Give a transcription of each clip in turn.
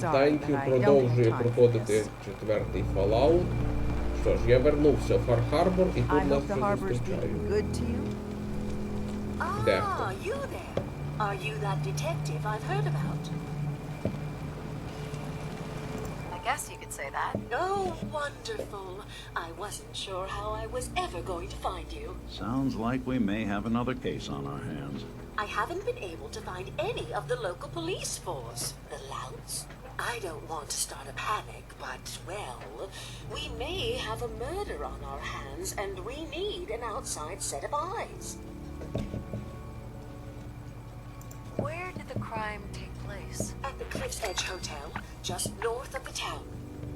Даньків продовжує проходити четвертий Fallout. Що ж, я вернувся в Фар-Харбор і тут нас вже зустрічають. Де? Are you that detective I've heard about? I guess you could say that. Oh, wonderful. I wasn't sure how I was ever going to find you. Sounds like we may have another case on our hands. I haven't been able to find any of the local police force. The louts? I don't want to start a panic, but, well, we may have a murder on our hands and we need an outside set of eyes. Where did the crime take place? At the Cliff's Edge Hotel, just north of the town.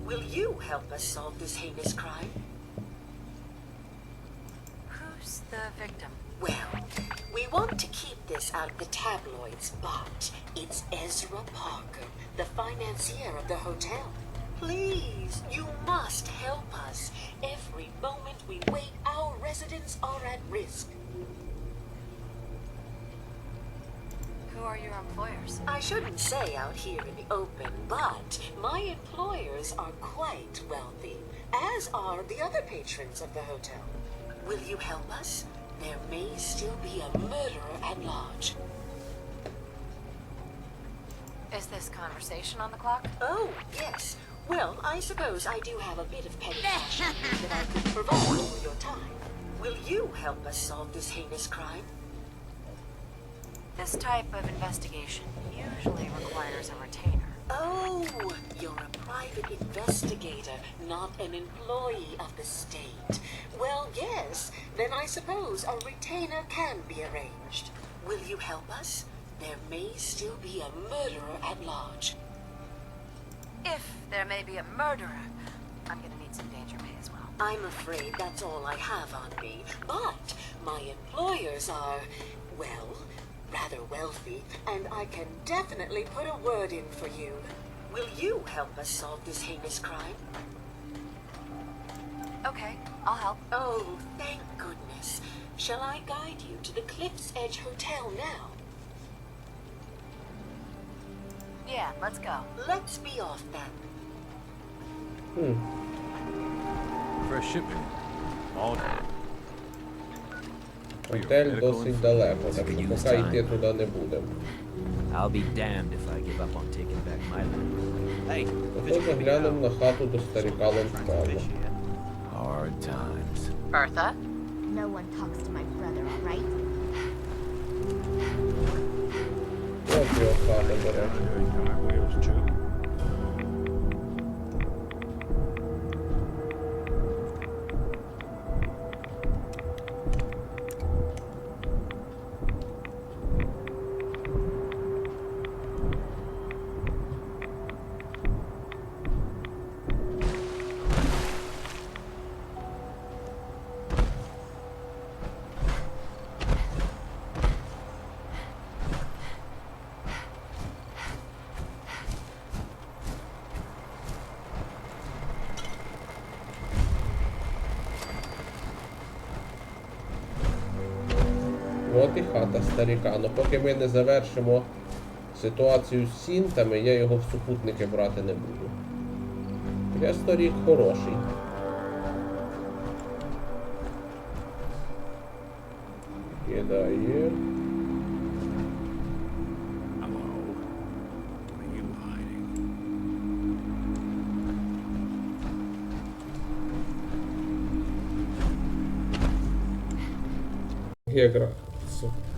Will you help us solve this heinous crime? Who's the victim? Well, we want to keep this out of the tabloids, but it's Ezra Parker, the financier of the hotel. Please, you must help us. Every moment we wait, our residents are at risk. Who are your employers? I shouldn't say out here in the open, but my employers are quite wealthy, as are the other patrons of the hotel. Will you help us? There may still be a murderer at large. Is this conversation on the clock? Oh, yes. Well, I suppose I do have a bit of petty cash that I could provide for your time. Will you help us solve this heinous crime? This type of investigation usually requires a retainer. Oh, you're a private investigator, not an employee of the state. Well, yes, then I suppose a retainer can be arranged. Will you help us? There may still be a murderer at large. If there may be a murderer, I'm gonna need some danger pay as well. I'm afraid that's all I have on me, but my employers are, well, rather wealthy, and I can definitely put a word in for you. Will you help us solve this heinous crime? Okay, I'll help. Oh, thank goodness. Shall I guide you to the Cliff's Edge Hotel now? Yeah, let's go. Let's be off then. For shipping. All Готель досить далеко, так що поки йти туди не будемо. I'll be damned if I give up on taking back my land. Hey, Ото заглянемо на хату до старіка Лонкана. hard times. Bertha? No one talks to my brother, all right? Ось його хата, до речі. doing cartwheels too. От і хата старіка. Но поки ми не завершимо ситуацію з сінтами, я його в супутники брати не буду. Я старік хороший. Кидає. Hello. What are you hiding?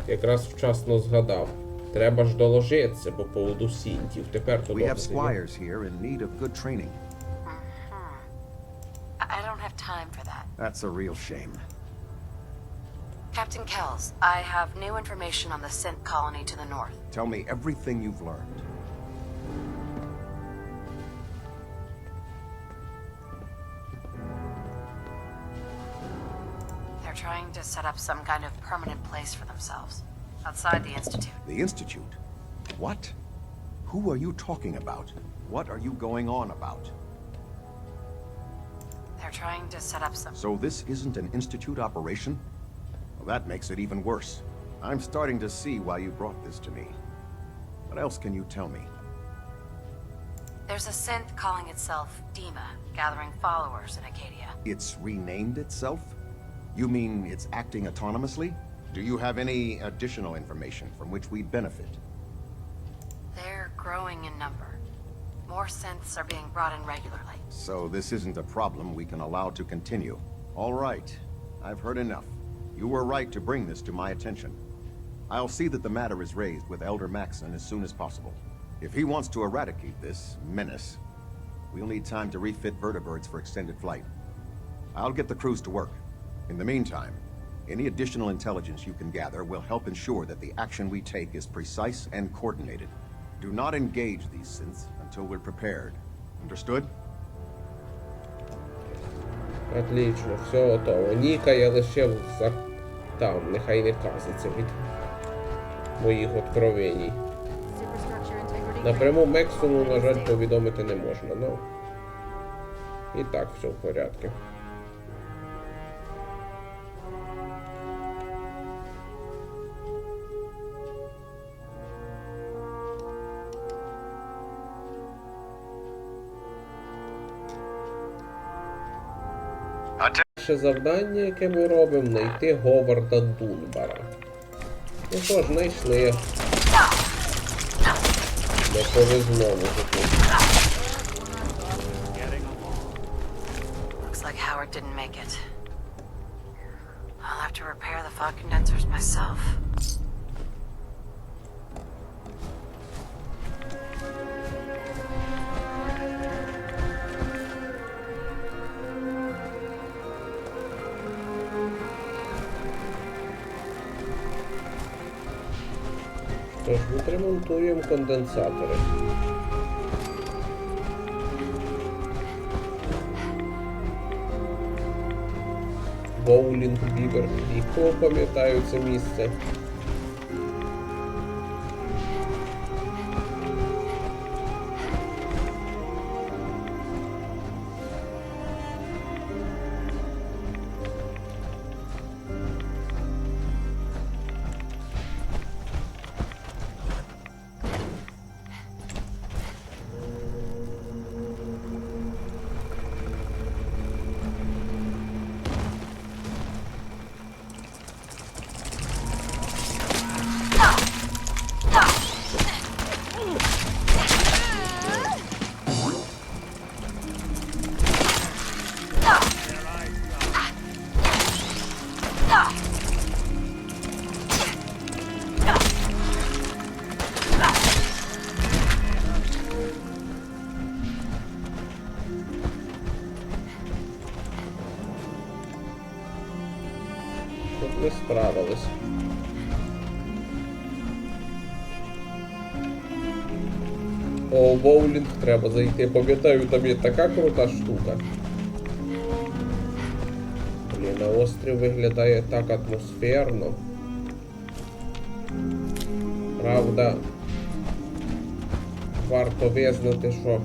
Якраз вчасно згадав. Треба ж доложитися по поводу сінтів. Тепер то We have добре. squires here in need of good training. I don't have time for that. That's a real shame. Captain Kells, I have new information on the synth colony to the north. Tell me everything you've learned. They're trying to set up some kind of permanent place for themselves. Outside the Institute. The Institute? What? Who are you talking about? What are you going on about? They're trying to set up some... So this isn't an Institute operation? Well, that makes it even worse. I'm starting to see why you brought this to me. What else can you tell me? There's a synth calling itself Dima, gathering followers in Acadia. It's renamed itself? You mean it's acting autonomously? Do you have any additional information from which we'd benefit? They're growing in number. More synths are being brought in regularly. So this isn't a problem we can allow to continue. All right. I've heard enough. You were right to bring this to my attention. I'll see that the matter is raised with Elder Maxson as soon as possible. If he wants to eradicate this menace, we'll need time to refit vertibirds for extended flight. I'll get the crews to work. In the meantime, any additional intelligence you can gather will help ensure that the action we take is precise and coordinated. Do not engage these synths until we're prepared. Understood? Отлично, все готово. Ніка я лишив за там, нехай не казиться від моїх откровеній. Напряму Мексону, на жаль, повідомити не можна, ну. І так все в порядку. Перше завдання, яке ми робимо, знайти Говарда Дунбара. Ну що ж, знайшли. Не повезло мужику. Looks like Howard didn't make it. I'll have to repair the fog condensers myself. Тож, відремонтуємо конденсатори. Боулінг Бівер Крік, пам'ятаю це місце. Тут ми справились. О, боулінг треба зайти. Пам'ятаю, там є така крута штука. Блін, а острів виглядає так атмосферно. Правда, варто визнати, що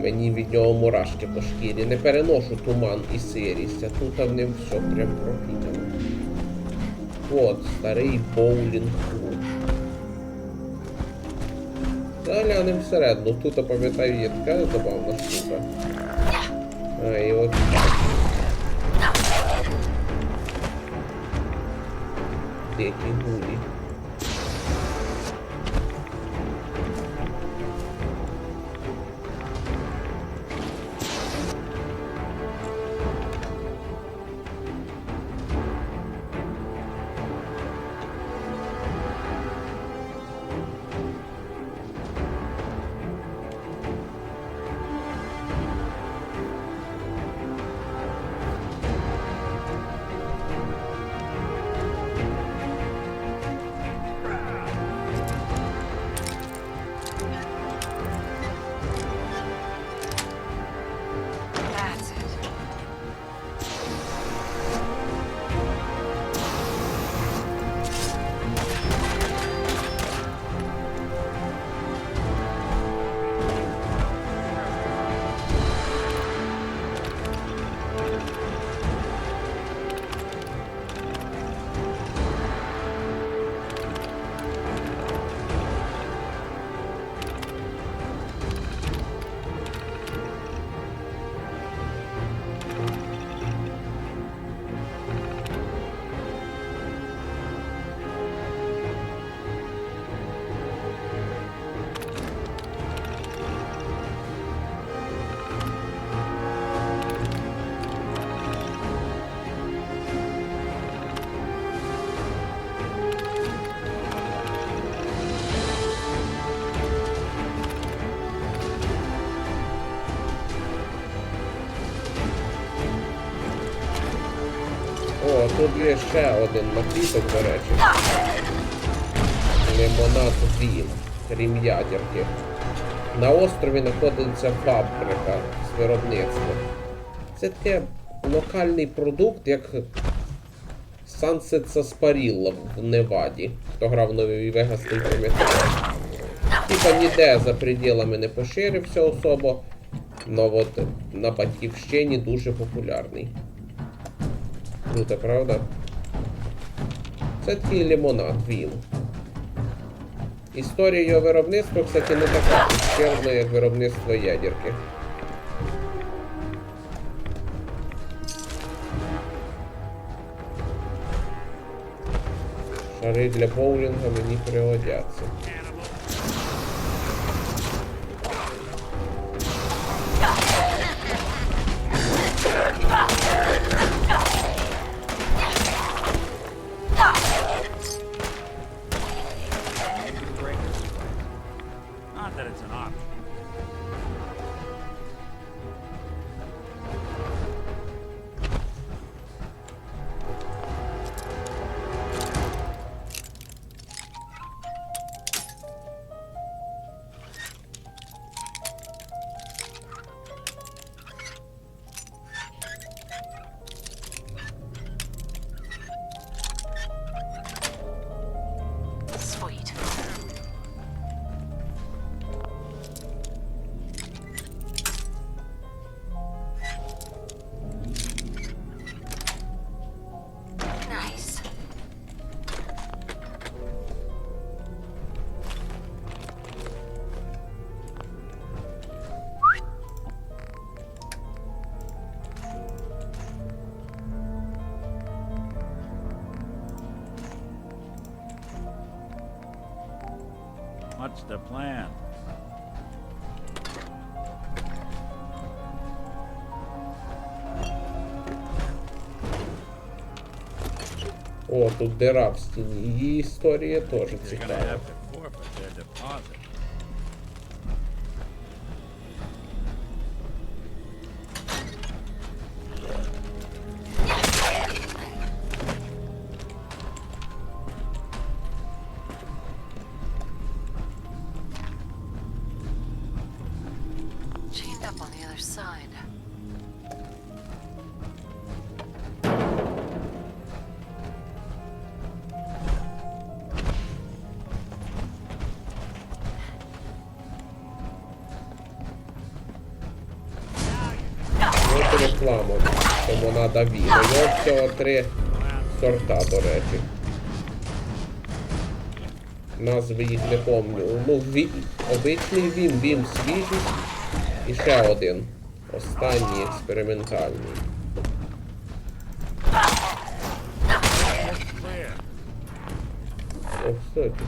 мені від нього мурашки по шкірі. Не переношу туман і сирість, а тут в ним все прям пропітано. От, старий боулінг-клуб. Заглянемо всередину. Тут, пам'ятаю, є така забавна штука. А, і от так. Дикі гулі. Тут є ще один напіток, до речі. Лимонад Він, крім ядерки. На острові знаходиться фабрика з виробництва. Це таке локальний продукт, як Sunset Sarsaparilla в Неваді. Хто грав в Новій Вегас, той пам'ятає. Типа ніде за пределами не поширився особо, но от на Батьківщині дуже популярний. Круто, правда? Це такий лимонад, він. Історія його виробництва, кстати, не така ущербна, як виробництво ядерки. Шари для боулінга мені пригодяться. Not that it's an option. Sweet. Nice. What's the plan? О, тут дира в стіні. Її історія теж You're gonna цікава. have to forfeit their deposit. Chained up on the other side. Ось реклама. Тому треба він. Його всього 3 сорта, до речі. Назви їх не пам'ятаю. Ну, обичний він свіжий. І ще один. Останній експериментальний. Clear. О, кстати.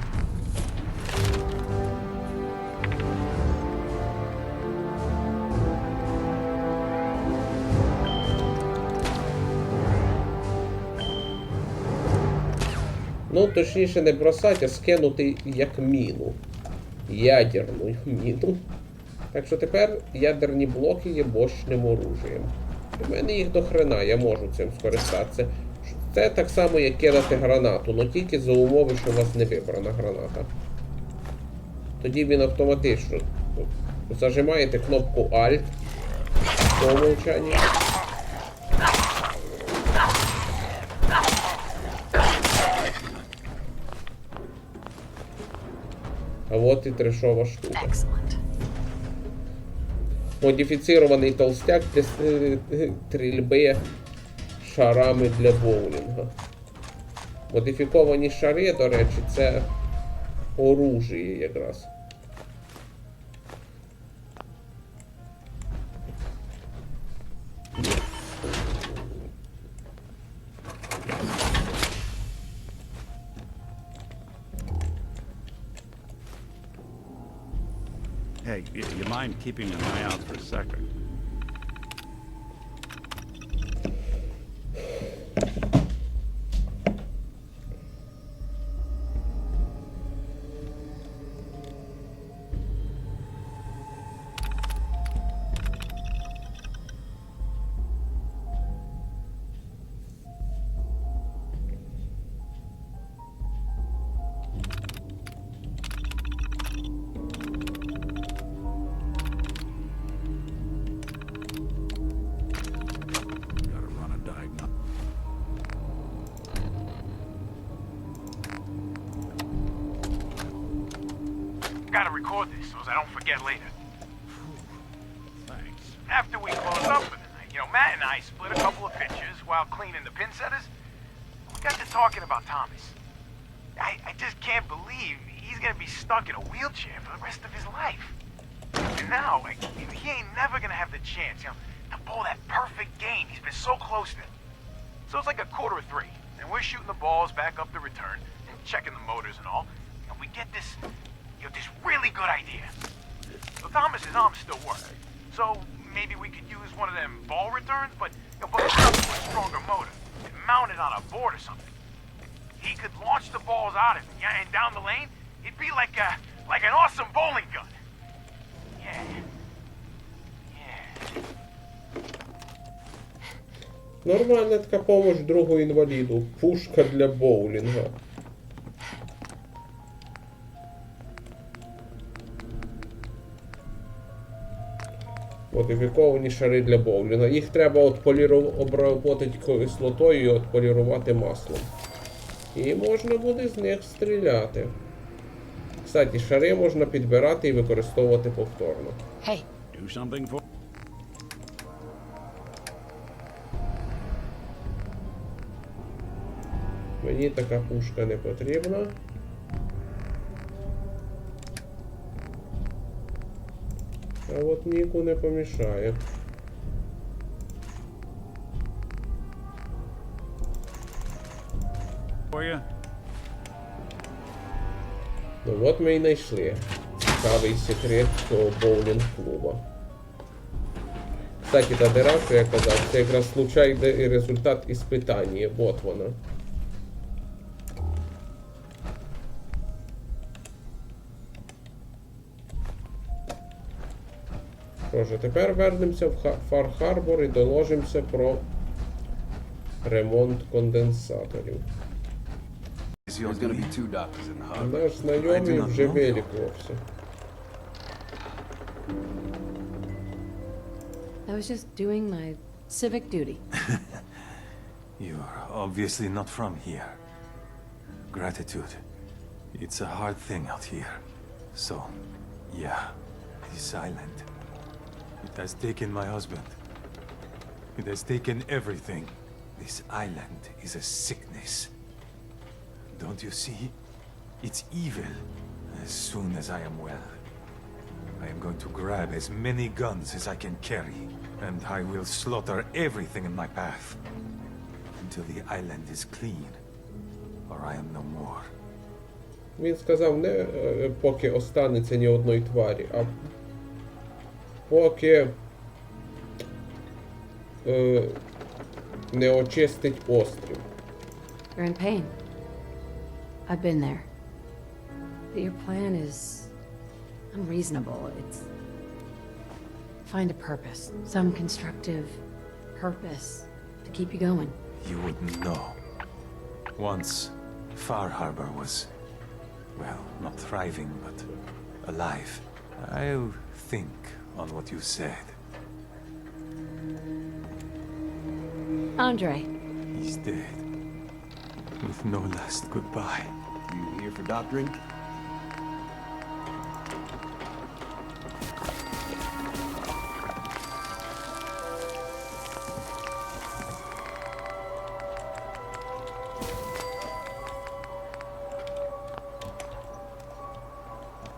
Ну, точніше не бросати, а скинути як міну. Ядерну міну. Так що тепер ядерні блоки є мощним оружієм. У мене їх до хрена, я можу цим скористатися. Це так само, як кидати гранату, але тільки за умови, що у вас не вибрана граната. Тоді він автоматично зажимаєте кнопку Alt по умовчанні. А от і трешова штука. Excellent. Модифіцірований толстяк для стрільби шарами для боулінга. Модифіковані шари, до речі, це оружие якраз. Hey, you mind keeping an eye out for a second? Gotta record this so I don't forget later. Thanks. After we close up for the night, Matt and I split a couple of pictures while cleaning the pin setters. We got to talking about Thomas. I just can't believe he's gonna be stuck in a wheelchair for the rest of his life. And now, he ain't never gonna have the chance, to pull that perfect game he's been so close to. So it's like 2:45, and we're shooting the balls back up the return and checking the motors and all. And we get this really good idea. So Thomas's arms still work. So maybe we could use one of them ball returns, but put it up to a stronger motor and mount it on a board or something. He could launch the balls out of it, and down the lane, it'd be like an awesome bowling gun. Yeah. Нормальна така помощь другу інваліду. Пушка для боулінга. Модифіковані шари для боулінга. Їх треба обработати кислотою і отполірувати маслом. І можна буде з них стріляти. Кстати, шари можна підбирати і використовувати повторно. Hey, Do something for... Мені така пушка не потрібна. А от Ніку не помішає. For you? Ну от ми і знайшли цікавий секрет цього боулінг-клуба. Кстати, та дира, що я казав, це якраз случайний результат іспитання. Вот вона. Що ж, тепер вернемося в Фар-Харбор і доложимося про ремонт конденсаторів. There's gonna be 2 doctors in the harbor. Наш знайомий вже вилікувався. I was just doing my civic duty. You're obviously not from here. Gratitude. It's a hard thing out here. So, yeah, this island. It has taken my husband. It has taken everything. This island is a sickness. Don't you see? It's evil. As soon as I am well, I am going to grab as many guns as I can carry, and I will slaughter everything in my path. Until the island is clean, or I am no more. Він сказав не поки останеться ні одної тварі, а поки не очистить острів. You're in pain. I've been there. But your plan is unreasonable. It's find a purpose, some constructive purpose to keep you going. You wouldn't know. Once, Far Harbor was, well, not thriving, but alive. I'll think on what you said. Andre. He's dead. With no last goodbye. You here for doctoring?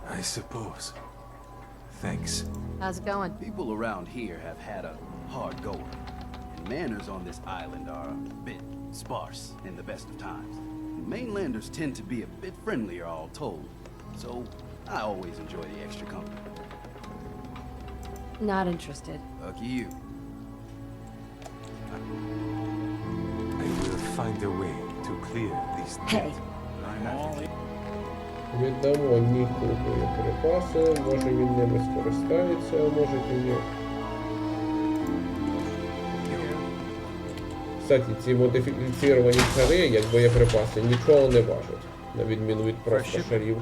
I suppose. Thanks. How's it going? People around here have had a hard going. And manners on this island are a bit sparse in the best of times. Mainlanders tend to be a bit friendlier, all told. So I always enjoy the extra company. Not interested. Lucky you. I will find a way to clear these Hey. I'm all in. Віддамо Ніку боєприпаси, може він ними скористається, а може і ні. Кстати, ці модифіціровані шари, як боєприпаси, нічого не важать, на відміну від просто шарів,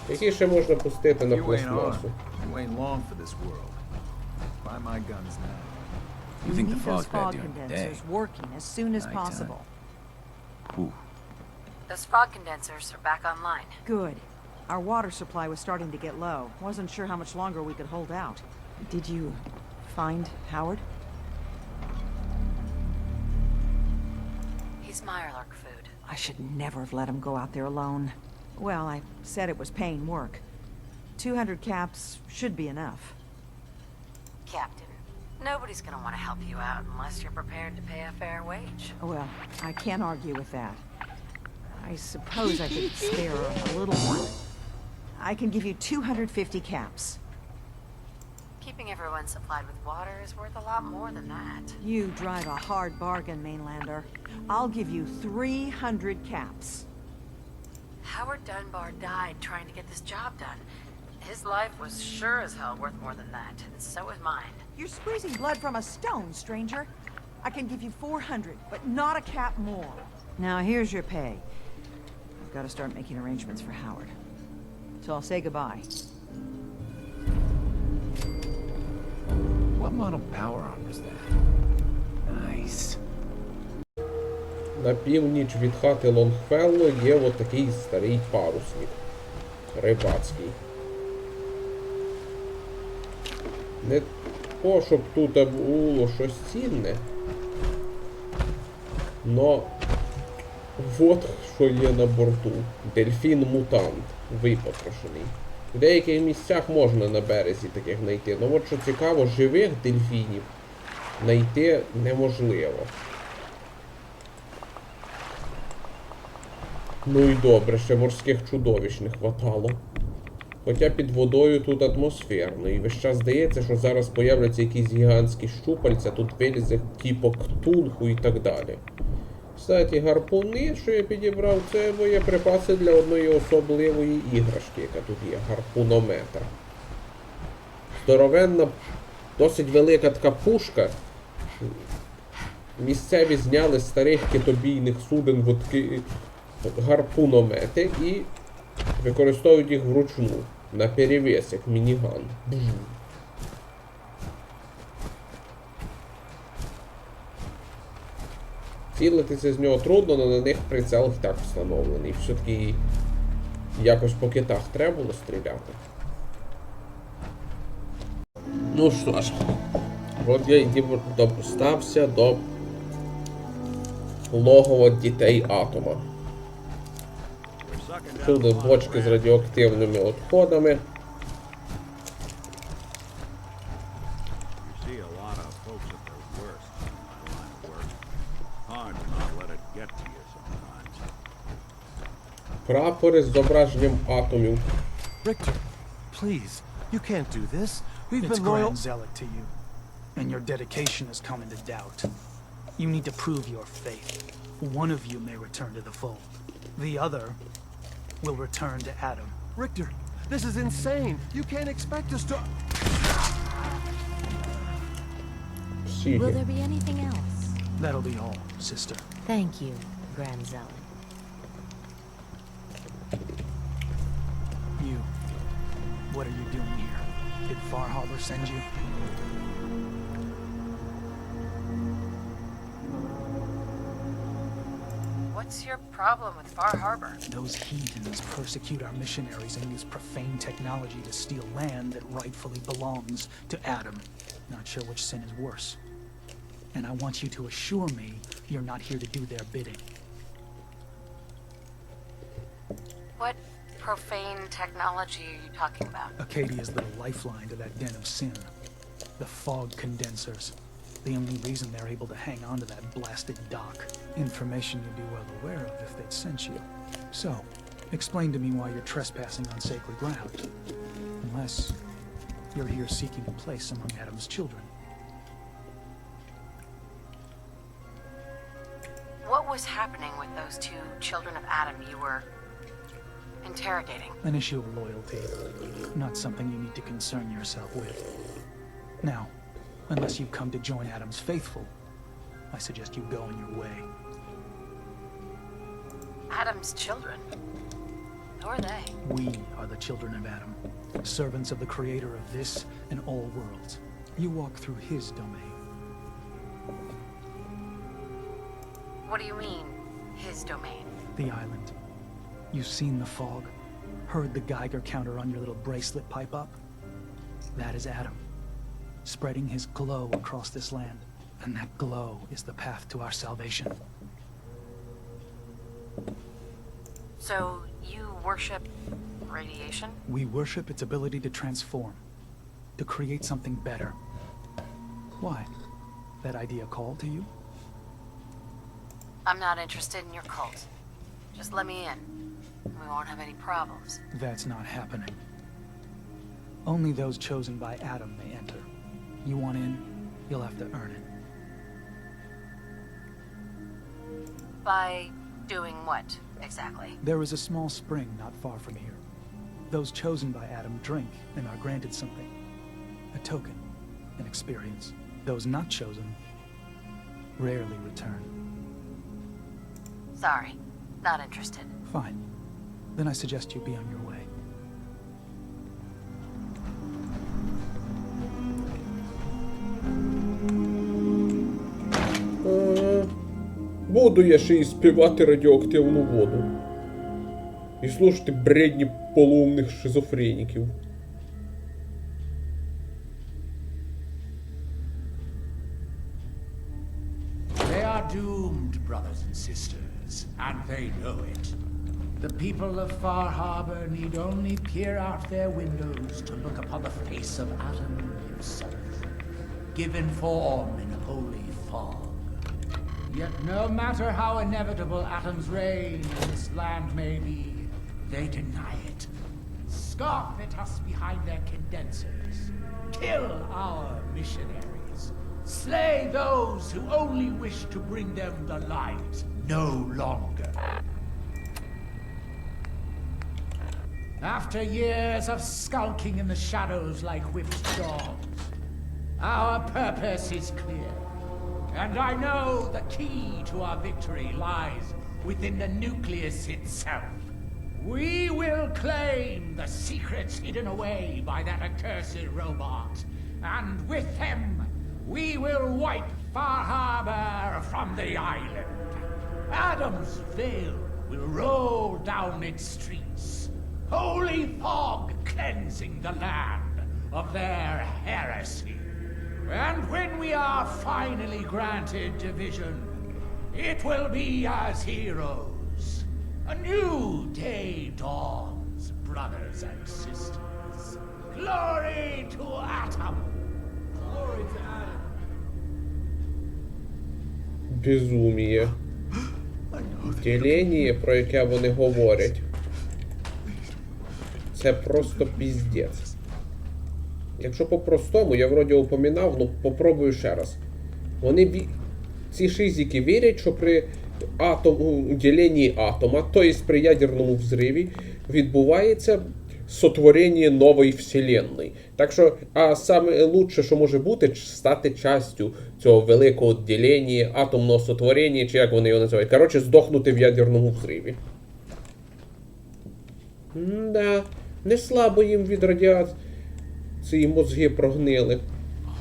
які ще можна пустити на пластмасу. You ain't long for this world. Buy my guns now. You think the Need fog's those bad fog during the day? condensers working as soon as Nighttime. possible. Ooh. Those fog condensers are back online. Good. Our water supply was starting to get low. Wasn't sure how much longer we could hold out. Did you find Howard? He's Mirelurk food. I should never have let him go out there alone. Well, I said it was paying work. 200 caps should be enough. Captain, nobody's gonna want to help you out unless you're prepared to pay a fair wage. Well, I can't argue with that. I suppose I could spare a little more. I can give you 250 caps. Keeping everyone supplied with water is worth a lot more than that. You drive a hard bargain, Mainlander. I'll give you 300 caps. Howard Dunbar died trying to get this job done. His life was sure as hell worth more than that, and so is mine. You're squeezing blood from a stone, stranger. I can give you 400, but not a cap more. Now here's your pay. I've got to start making arrangements for Howard. So I'll say goodbye. What model power arm was that? Nice. На північ від хати Лонгфелло є от такий старий парусник. Рибацький. Не то, щоб тут було щось цінне. Но от що є на борту. Дельфін-мутант. Випотрошений. В деяких місцях можна на березі таких знайти. Но от що цікаво, живих дельфінів знайти неможливо. Ну і добре, ще морських чудовищ не хватало. Хоча під водою тут атмосферно. І весь час здається, що зараз появляться якісь гігантські щупальця, тут вилізе типу ктулху і так далі. Кстати, гарпуни, що я підібрав, це боєприпаси для одної особливої іграшки, яка тут є. Гарпунометр. Здоровенна, досить велика така пушка. Місцеві зняли з старих китобійних суден водки гарпуномети і використовують їх вручну. На перевес, як мініган. Цілитися з нього трудно, але на них прицел і так встановлений. Все-таки якось по китах треба було стріляти. Ну що ж, от я і достався до логова дітей Атома. Всюди бочки з радіоактивними відходами. Прапори з зображенням атомів. Richter, please, you can't do this. We've It's been loyal. Grand Zealot to you, and your dedication has come into doubt. You need to prove your faith. One of you may return to the fold. The other will return to Adam. Richter, this is insane. You can't expect us to... Will there be anything else? That'll be all, sister. Thank you, Grand Zealot. You, what are you doing here? Did Far Harbor send you? What's your problem with Far Harbor? Those heathens persecute our missionaries and use profane technology to steal land that rightfully belongs to Adam. Not sure which sin is worse. And I want you to assure me you're not here to do their bidding. What profane technology are you talking about? Acadia's little lifeline to that den of sin. The fog condensers. The only reason they're able to hang on to that blasted dock. Information you'd be well aware of if they'd sent you. So, explain to me why you're trespassing on sacred ground. Unless you're here seeking a place among Adam's children. What was happening with those two children of Adam you were interrogating? An issue of loyalty. Not something you need to concern yourself with. Now, unless you've come to join Adam's faithful, I suggest you go on your way. Adam's children? Who are they? We are the children of Adam, servants of the creator of this and all worlds. You walk through his domain. What do you mean, his domain? The island. You've seen the fog, Heard the Geiger counter on your little bracelet pipe up? That is Adam, spreading his glow across this land. And that glow is the path to our salvation. So, you worship radiation? We worship its ability to transform, to create something better. Why? That idea call to you? I'm not interested in your cult. Just let me in. We won't have any problems. That's not happening. Only those chosen by Adam may enter. You want in, you'll have to earn it. By doing what, exactly? There is a small spring not far from here. Those chosen by Adam drink and are granted something. A token, an experience. Those not chosen rarely return. Sorry, not interested. Fine. Then I suggest you be on your way. Буду я ще й співати радіоактивну воду. І слушати бредні полуумних шизофреніків. They are doomed, brothers and sisters, and they know it. The people of Far Harbor need only peer out their windows to look upon the face of Atom himself, given form in holy fog. Yet no matter how inevitable Atom's reign in this land may be, they deny it. Scoff at us behind their condensers. Kill our missionaries. Slay those who only wish to bring them the light no longer. After years of skulking in the shadows like whipped dogs, our purpose is clear. And I know the key to our victory lies within the nucleus itself. We will claim the secrets hidden away by that accursed robot, and with them, we will wipe Far Harbor from the island. Adam's veil will roll down its streets, holy fog cleansing the land of their heresy. And when we are finally granted division, it will be as heroes. A new day dawns, brothers and sisters. Glory to Atom! Glory to Adam! Безуміє. Ділення, про яке вони говорять. Це просто піздець. Якщо по-простому, я вроді упоминав, ну попробую ще раз. Вони, ці шизики вірять, що при діленні атома, тобто при ядерному взриві, відбувається сотворення нової вселенної. Так що, а саме лучше, що може бути, стати частю цього великого ділення, атомного сотворення, чи як вони його називають. Коротше, здохнути в ядерному взриві. Да, не слабо їм від радіації. Ці мозги прогнили.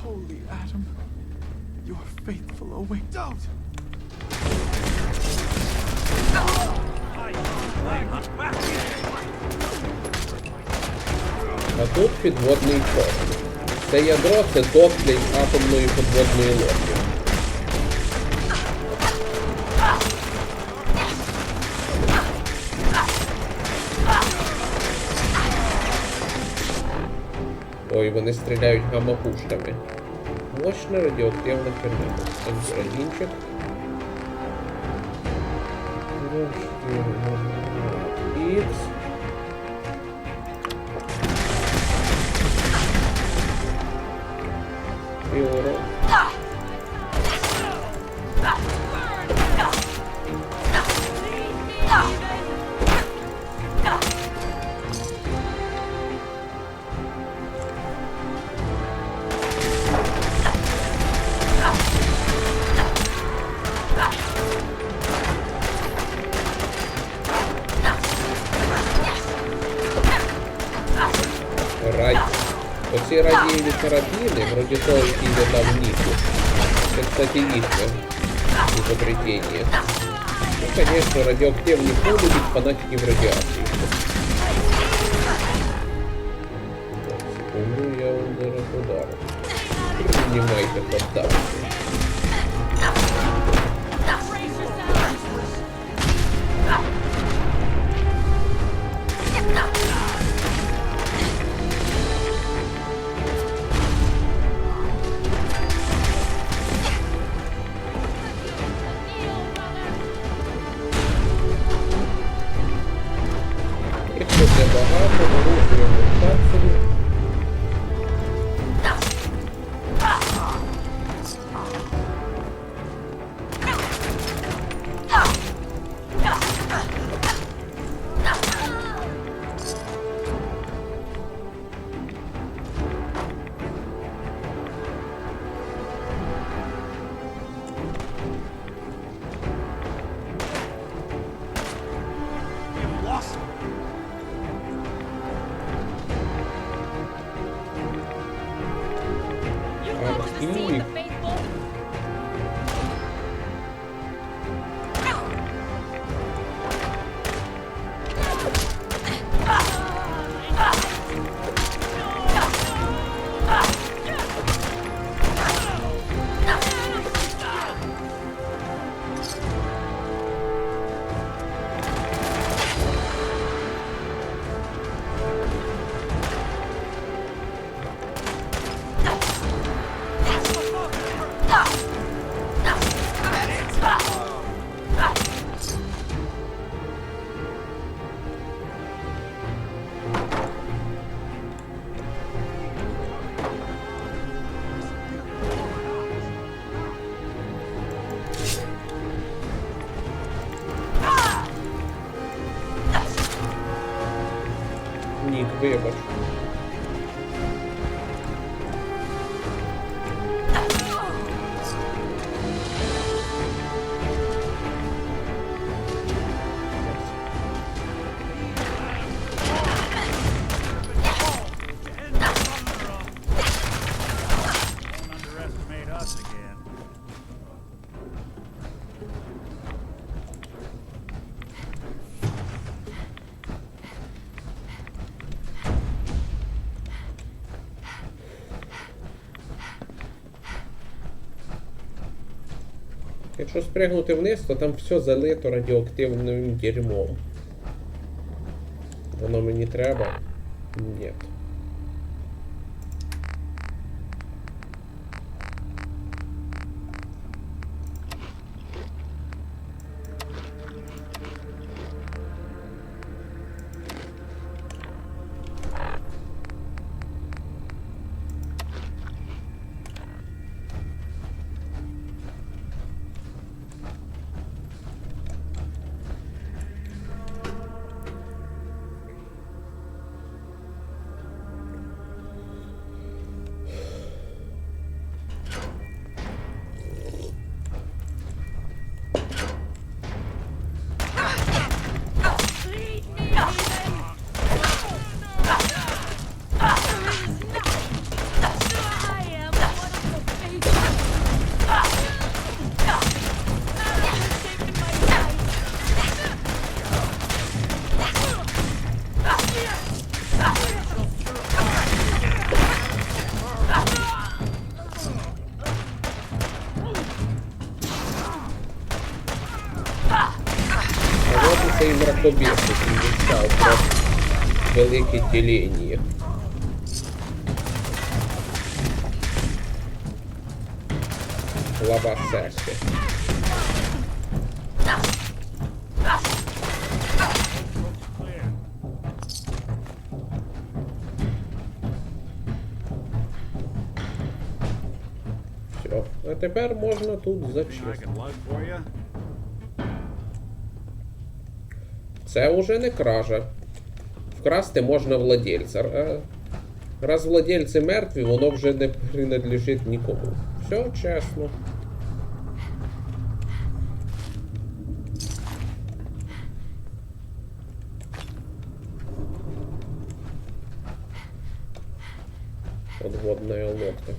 Holy Atom, your faithful await. Don't! А тут підводний човен. Це ядро, це док для атомної підводної лодки. Ой, вони стріляють гамма-пушками. Мощна радіоактивна херня. Радінчик. Ікс. І урон. Оці радієві карабіни, вроді того, який не дав Ніку. Це, кстати, їхнє изобретение. Ну, конечно, радіоактивні пули від фанатиків радіації. Поддав. Їх буде багато, вирушуємо капсулу. Архів. Нік, вибач. Don't underestimate us again. Якщо спрягнути вниз, то там все залито радіоактивним дерьмом. Воно мені треба? Ні. Цей мракобіс, який вивчав про велике ділення. Глава секти. Все, а тепер можна тут зачистити. Це вже не кража. Вкрасти можна владельця. А раз владельці мертві, воно вже не принадлежить нікому. Все чесно. Подводная лодка.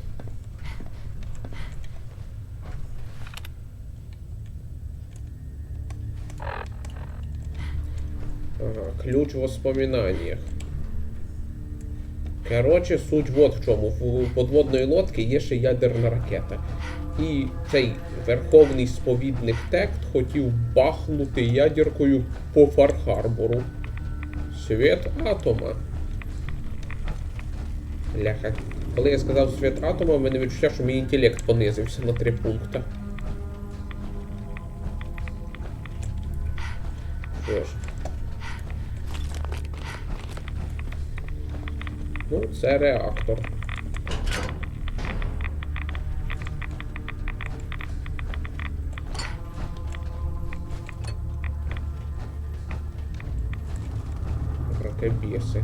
Ага, ключ в воспоминаниях. Коротше, суть вот в чому. В подводної лодки є ще ядерна ракета. І цей верховний сповідник Тект хотів бахнути ядеркою по Фар-Харбору. Світ Атома. Бляха. Коли я сказав світ Атома, в мене відчуття, що мій інтелект понизився на 3 пункти. Що ж. Ну, це реактор. Ракобеси.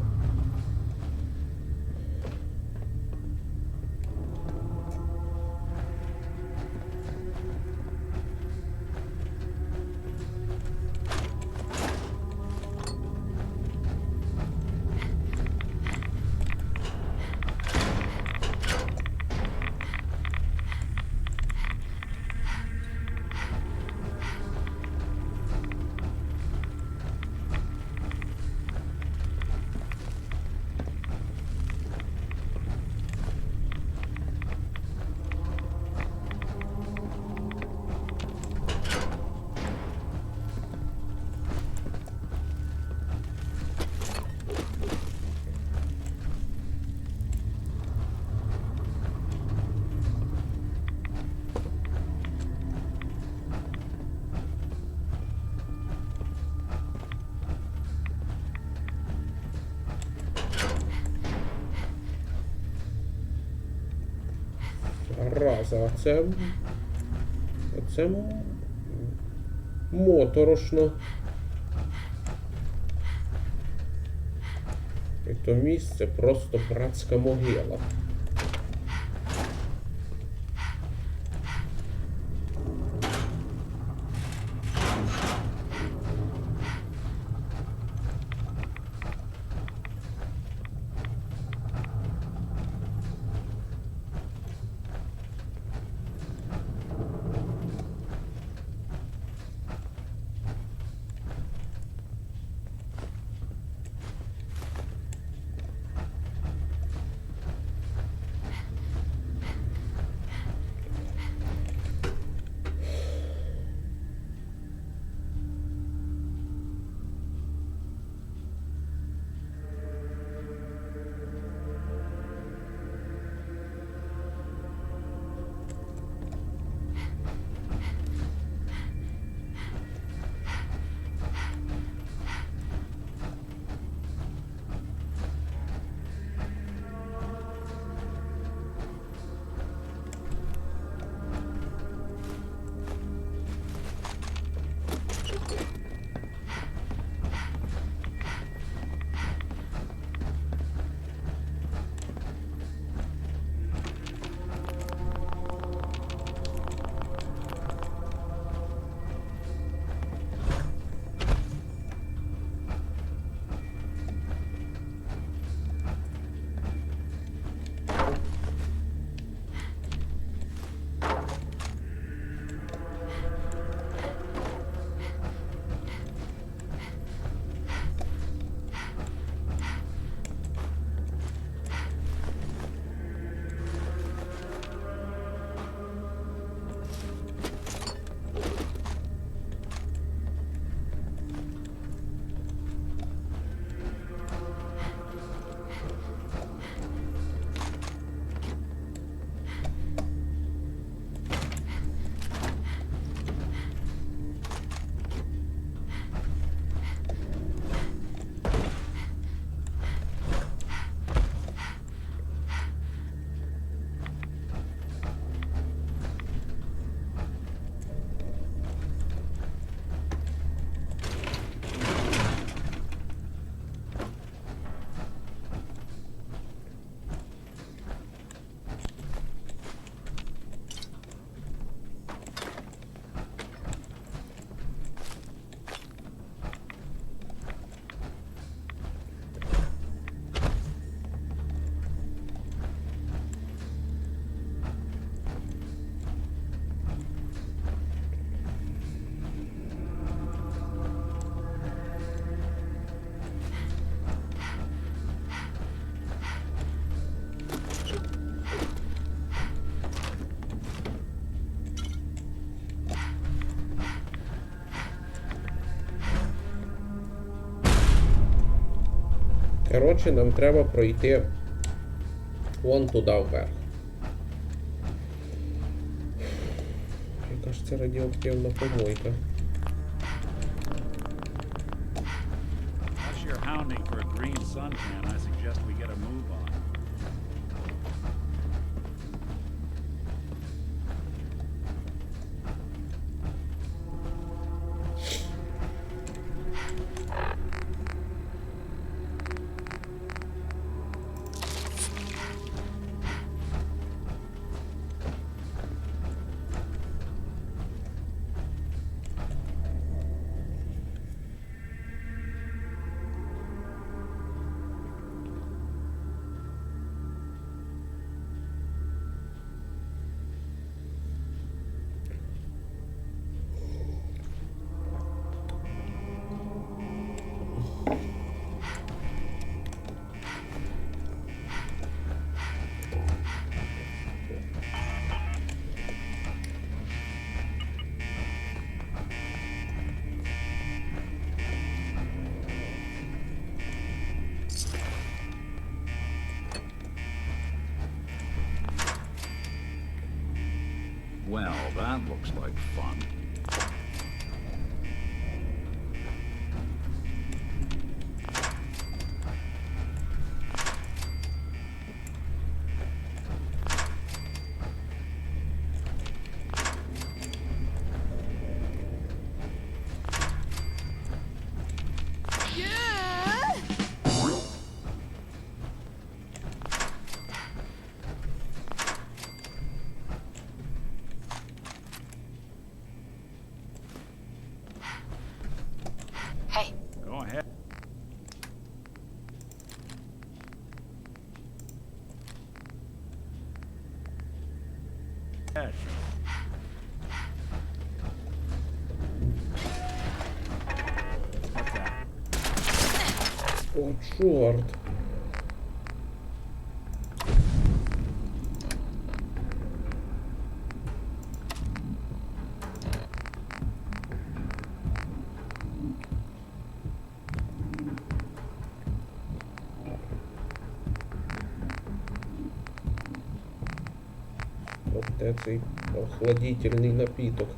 Раза, це моторошно. І то місце просто братська могила. Коротше, нам треба пройти вон туди вверх. Яка ж це радіоактивна помойка? Unless you're hounding for a green suntan, I suggest we get a move on. Well, that looks like fun. Hey. Go ahead. Yes. What's that? О, чорт. Вот цей охладительный напиток.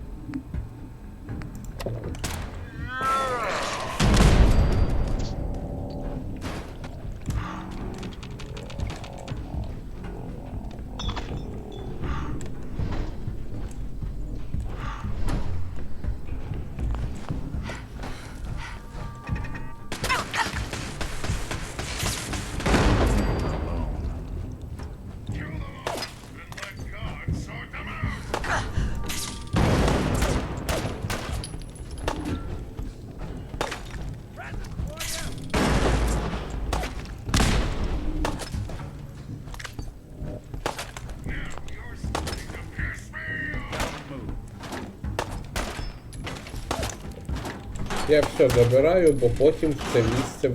Я все забираю, бо потім це місце,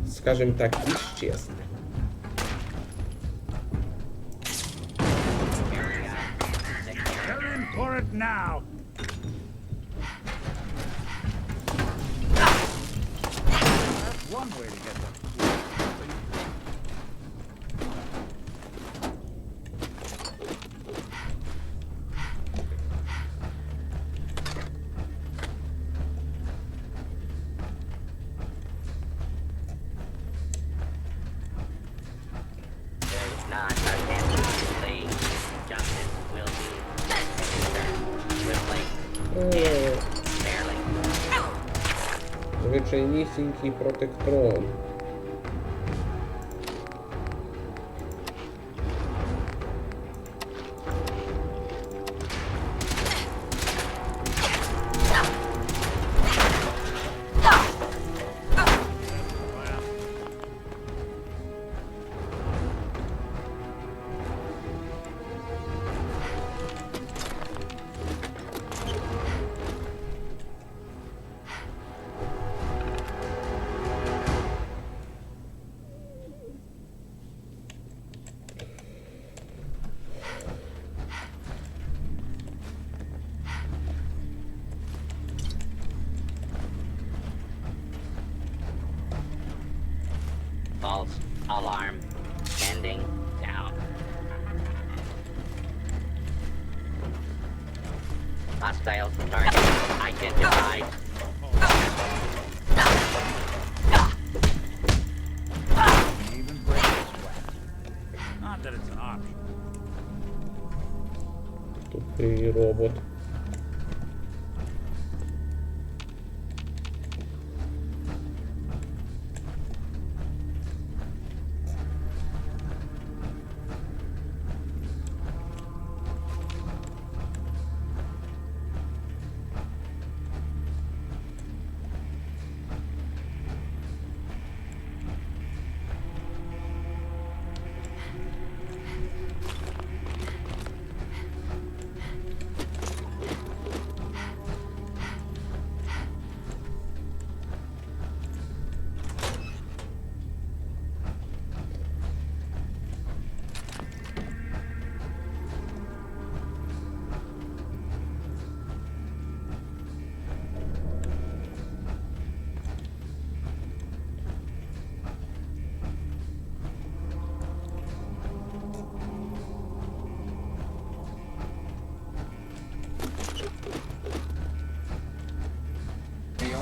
скажімо так, іщезне. For it now. That's one way to get them. Звичайнісінький протектрон. False alarm. Standing down. Hostile target identified. Even break the sweat. Not that it's an option. Тупий робот.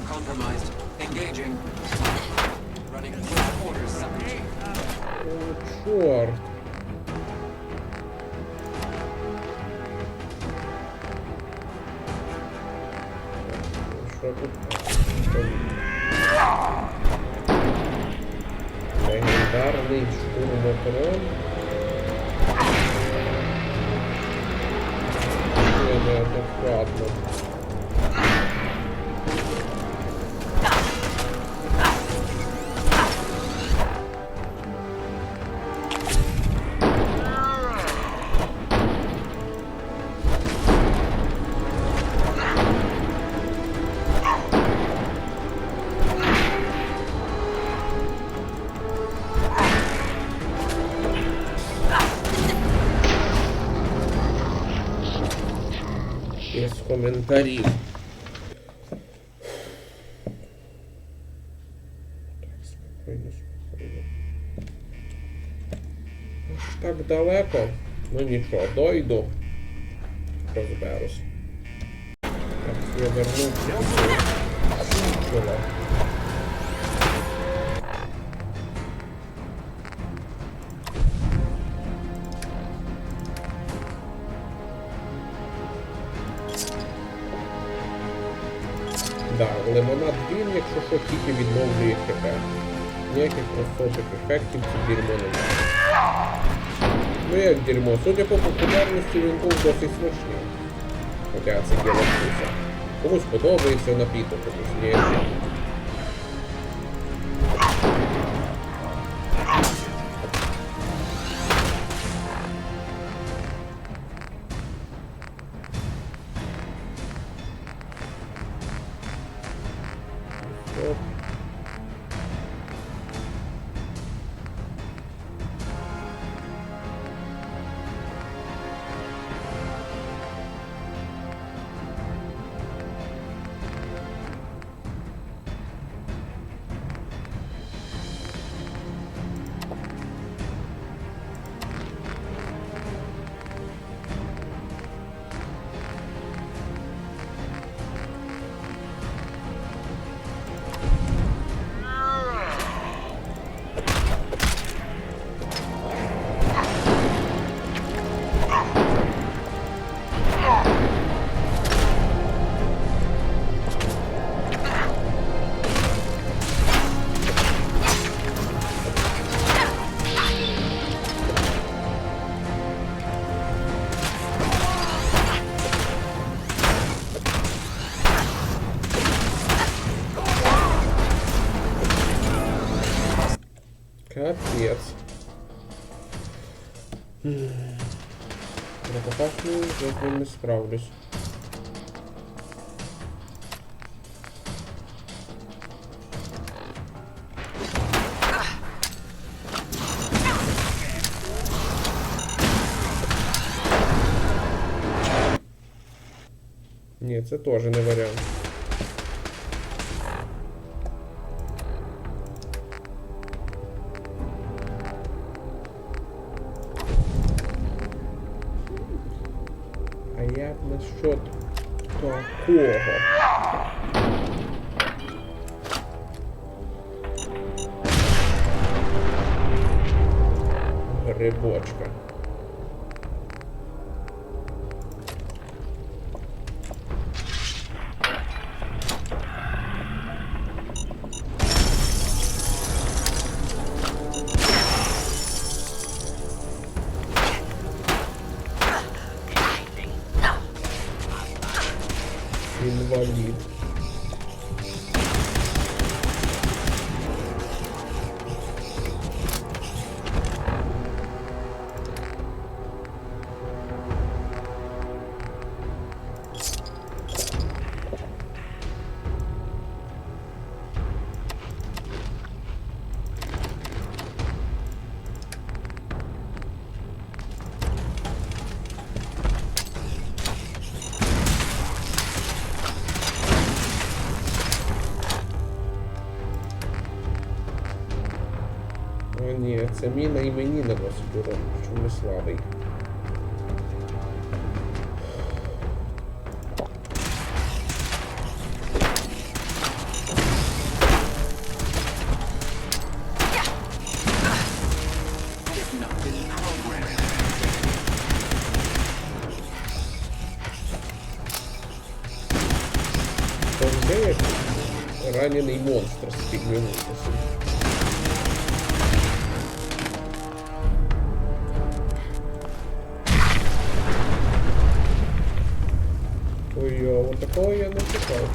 Compromised. Engaging. Running close quarters subject. О, чорт. Що тут? Легендарний штурмотрон. Це неадекватно. Без коментарів. Так, спокійно, спокійно. Аж так далеко. Ну нічого, дойду. Розберусь. Так, я вернувся. Чого? Да, лимонад він, якщо що, тільки відновлює ХП. Ніяких особих ефектів це дерьмо немає. Ну як дерьмо, судя по популярності, він був досить смачний. Хоча це діло вкуса. Комусь подобається напіток, комусь ні. Оп. Капец. Пропахну, я з ним не справлюсь. Ні, це теж не варіант. кого? Грибочка. Инвалид. О, ні, це міна і мені наносить урон, чому слабий. Це вже як ранений монстр спігнувся. Ой, вот такого я не чекав.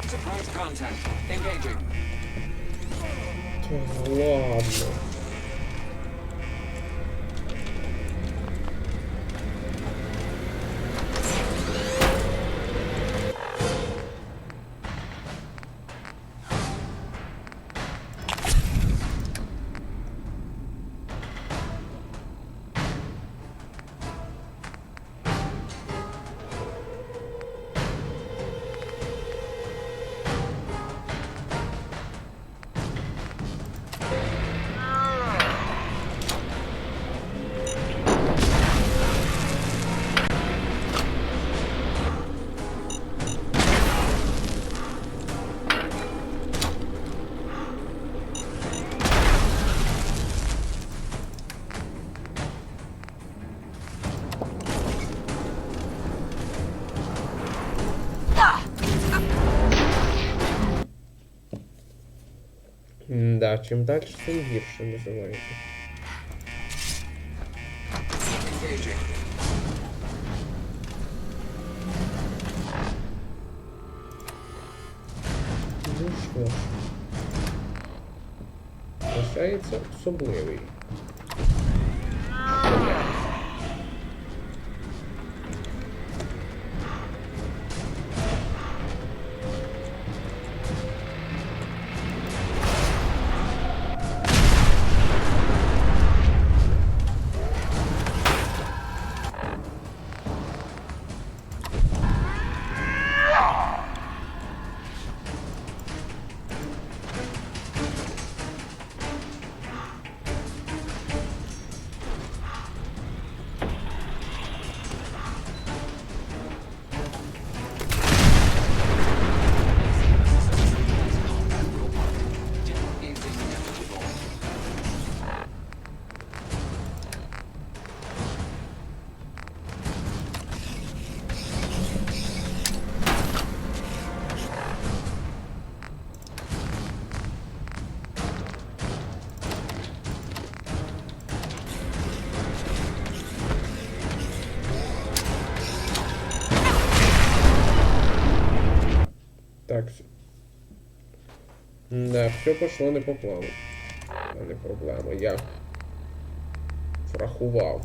Surprise contact. Engaging. Ладно. Да, чим далі, тим гірше називається. Engaging. Ну що ж. Лишається особливий. Так. Да, все пошло не по плану. Не проблема. Я врахував.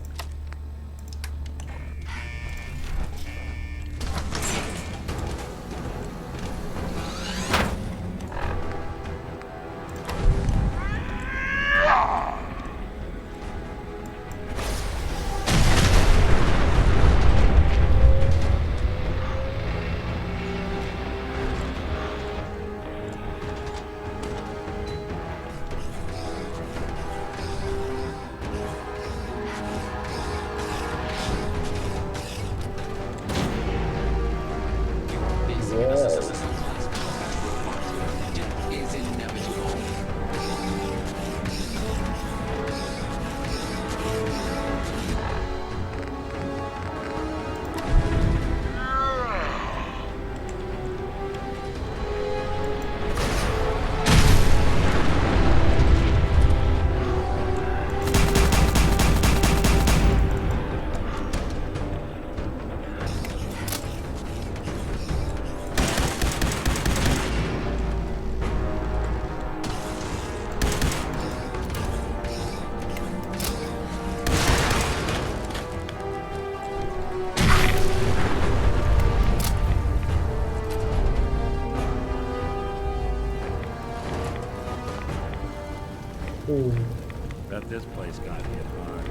Bet this place got hit hard.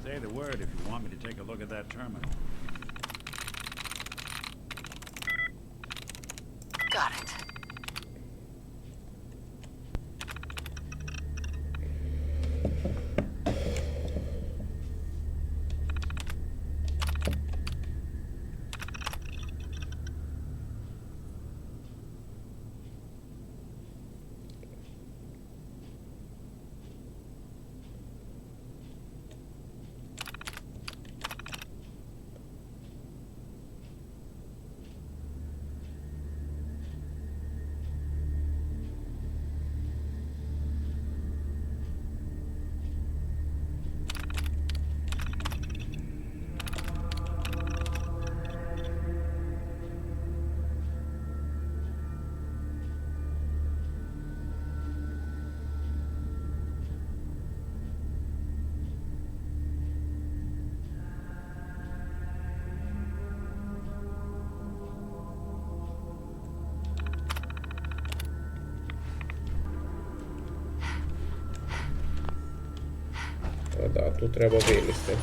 Say the word if you want me to take a look at that terminal. Got it. Да, тут треба вилізти.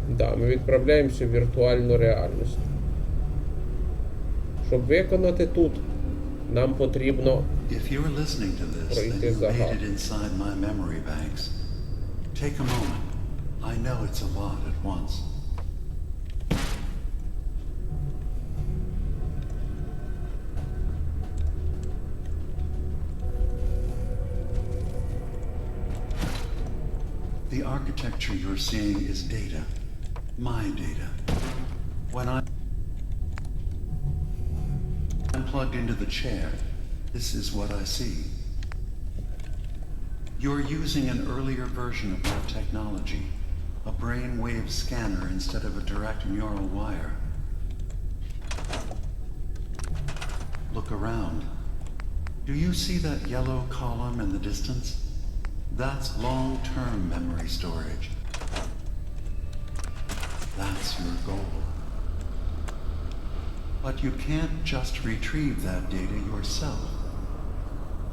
Да, ми відправляємося в віртуальну реальність. Щоб виконати тут, нам потрібно пройти загадку. Take a moment. I know it's a lot at once. The architecture you're seeing is data. My data. When I'm plugged into the chair, this is what I see. You're using an earlier version of that technology, a brainwave scanner instead of a direct neural wire. Look around. Do you see that yellow column in the distance? That's long-term memory storage. That's your goal. But you can't just retrieve that data yourself.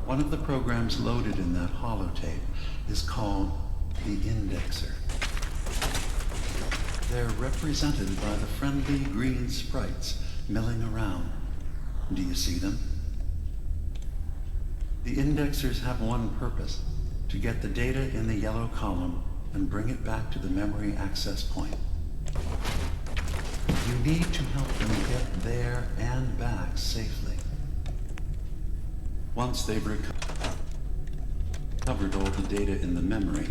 One of the programs loaded in that holotape is called the Indexer. They're represented by the friendly green sprites milling around. Do you see them? The Indexers have one purpose: to get the data in the yellow column and bring it back to the memory access point. You need to help them get there and back safely. Once they've recovered all the data in the memory,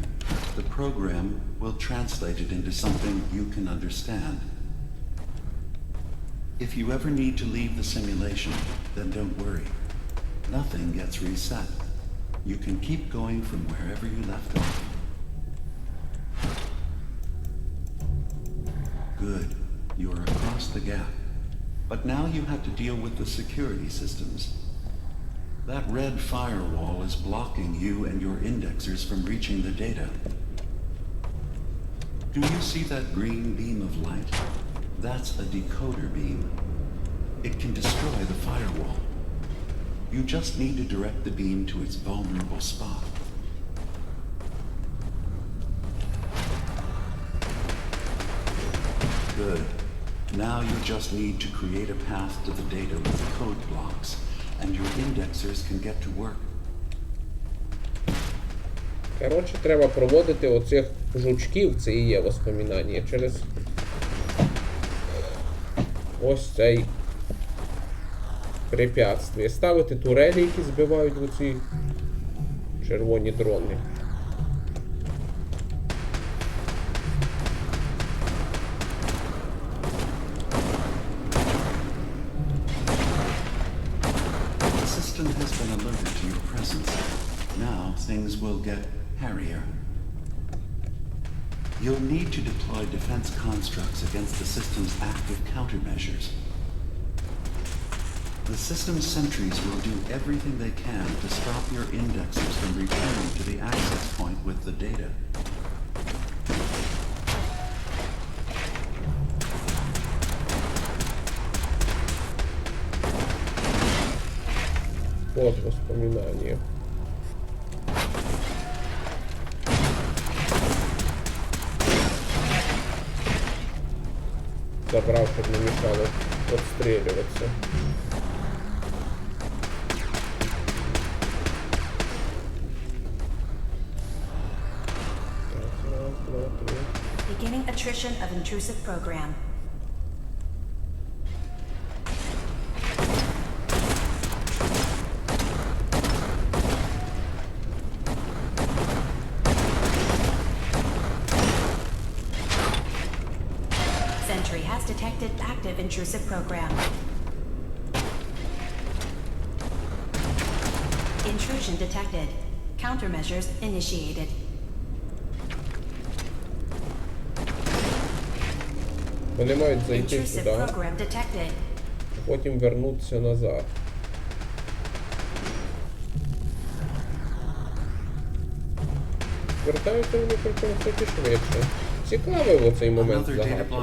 the program will translate it into something you can understand. If you ever need to leave the simulation, then don't worry. Nothing gets reset. You can keep going from wherever you left off. Good. You are across the gap. But now you have to deal with the security systems. That red firewall is blocking you and your indexers from reaching the data. Do you see that green beam of light? That's a decoder beam. It can destroy the firewall. You just need to direct the beam to its vulnerable spot. Good. Now you just need to create a path to the data with code blocks, and your indexers can get to work. Коротше, треба проводити оцих жучків, це і є воспоминання, через ось цей препятствие. Ставити турелі, які збивають оці червоні дрони. Now things will get hairier. You'll need to deploy defense constructs against the system's active countermeasures. The system's sentries will do everything they can to stop your indexers from returning to the access point with the data. Вот воспоминания. Забрал, чтобы не мешало отстреливаться. Beginning attrition of intrusive program. Detected active intrusive program. Intrusion detected. Countermeasures initiated. Вони мають зайти Intrusive сюди, program detected. потім вернутися назад. Вертаються вони причому трохи швидше. Цікавий оцей момент загадки.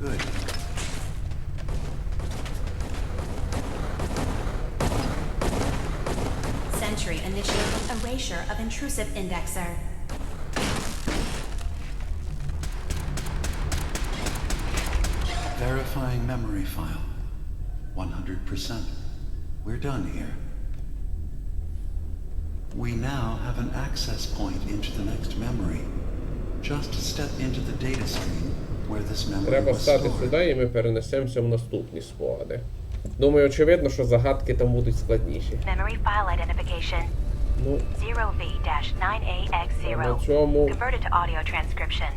Good. Sentry initiating erasure of intrusive indexer. Verifying memory file. 100%. We're done here. We now have an access point into the next memory. Just step into the data stream where this memory Треба was стати stored. сюди і ми перенесемося в наступні спогади. Думаю, очевидно, що загадки там будуть складніші. Memory file identification. Ну, 0V-9AX0. на цьому Converted to audio transcription.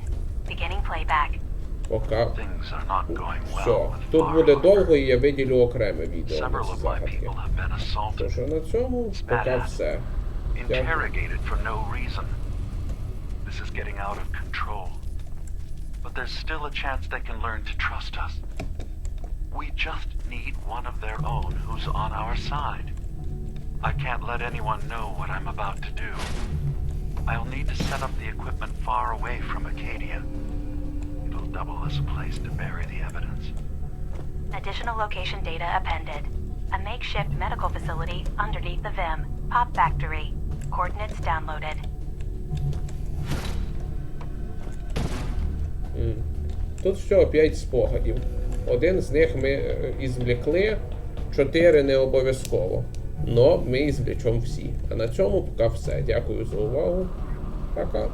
Beginning playback. поки все. Тут буде довго і я виділю окреме відео на ці загадки. Тож, а на цьому поки все. Дякую. Interrogated for no reason. This is getting out of control. But there's still a chance they can learn to trust us. We just need one of their own who's on our side. I can't let anyone know what I'm about to do. I'll need to set up the equipment far away from Acadia. It'll double as a place to bury the evidence. Additional location data appended. A makeshift medical facility underneath the VIM. Pop factory. Coordinates downloaded. Тут всього 5 спогадів. Один з них ми ізвлекли, 4 не обов'язково. Но ми ізвлечемо всі. А на цьому поки все. Дякую за увагу. Пока.